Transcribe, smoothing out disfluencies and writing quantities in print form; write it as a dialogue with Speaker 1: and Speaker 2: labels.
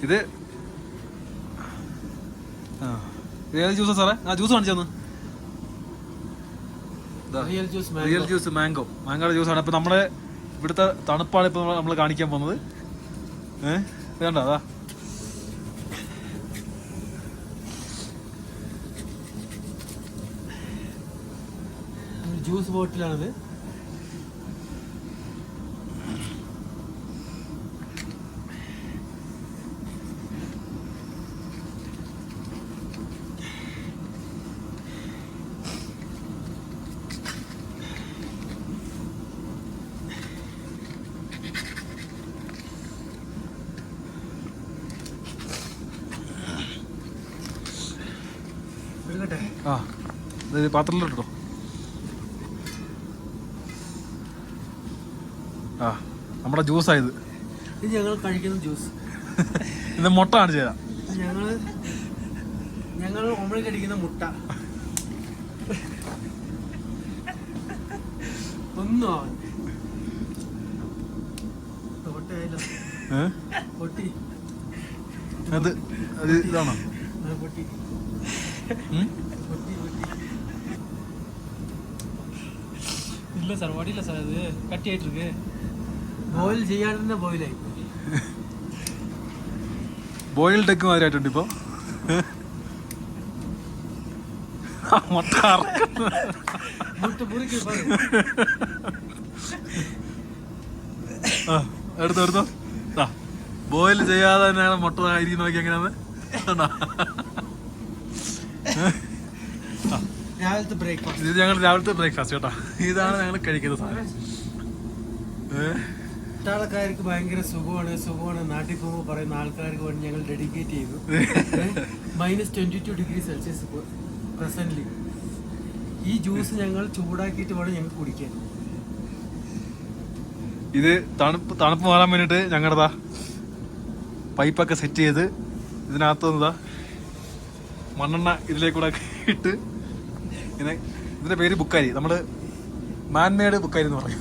Speaker 1: ഇത് ഏത് ജ്യൂസാ സാറേ? ആ ജ്യൂസ് കാണിച്ചു റിയൽ ജ്യൂസ് മാംഗോയുടെ ജ്യൂസാണ്. ഇപ്പൊ നമ്മുടെ ഇവിടുത്തെ തണുപ്പാണ് ഇപ്പൊ നമ്മൾ കാണിക്കാൻ പോകുന്നത്. വേണ്ട അതാ
Speaker 2: ജ്യൂസ് ബോട്ടിലാണിത്.
Speaker 1: ആ പാത്രത്തിലിട്ടോ. ആ നമ്മുടെ ജ്യൂസായത്.
Speaker 2: ഇത് ഞങ്ങൾ കഴിക്കുന്ന ജ്യൂസ്.
Speaker 1: ഇത് മുട്ട കാണിച്ചു തരാം.
Speaker 2: ഞങ്ങൾ ഓംലെറ്റ് അടിക്കുന്ന മുട്ട. ഒന്നും പൊട്ടി.
Speaker 1: അത് ഇതാണോ?
Speaker 2: പൊട്ടി இல்ல சார், வடியில சார், அது கட்டி ஆயிட்டு இருக்கு. ബോയിൽ ചെയ്യാതെ ബോയിലായി.
Speaker 1: ബോയിൽഡ് എഗ് മാതിരി ആയിട്ടുണ്ട് ഇപ്പൊ. മുട്ട എടുത്തോ. ബോയിൽ ചെയ്യാതെ തന്നെയാണ് മുട്ട ഇരിക്കുന്ന നോക്കി. എങ്ങനെയാന്ന്
Speaker 2: രാവിലത്തെ ബ്രേക്ക്ഫാസ്റ്റ്.
Speaker 1: ഇത് ഞങ്ങൾ രാവിലത്തെ ബ്രേക്ക്ഫാസ്റ്റ് കേട്ടോ. ഇതാണ് ഞങ്ങൾ കഴിക്കുന്ന സാധനം.
Speaker 2: ആൾക്കാർക്ക് ഭയങ്കര സുഖമാണ്. നാട്ടിൽ പോകുമ്പോൾ പറയുന്ന ആൾക്കാർക്ക് വേണ്ടി ഞങ്ങൾ ഡെഡിക്കേറ്റ് ചെയ്തു. -22°C presently. ഈ ജ്യൂസ് ഞങ്ങൾ ചൂടാക്കിയിട്ട് വേണം ഞങ്ങൾ കുടിക്കാൻ.
Speaker 1: ഇത് തണുപ്പ് മാറാൻ വേണ്ടിട്ട് ഞങ്ങളുടെ പൈപ്പൊക്കെ സെറ്റ് ചെയ്ത് ഇതിനകത്തുനിന്നതാ മണ്ണെണ്ണ ഇതിലേക്കൂടെ ഇട്ട് ഇങ്ങനെ. ഇതിന്റെ പേര് ബുക്കാരി. നമ്മള് മാൻമേഡ് ബുക്കാരി എന്ന് പറയും.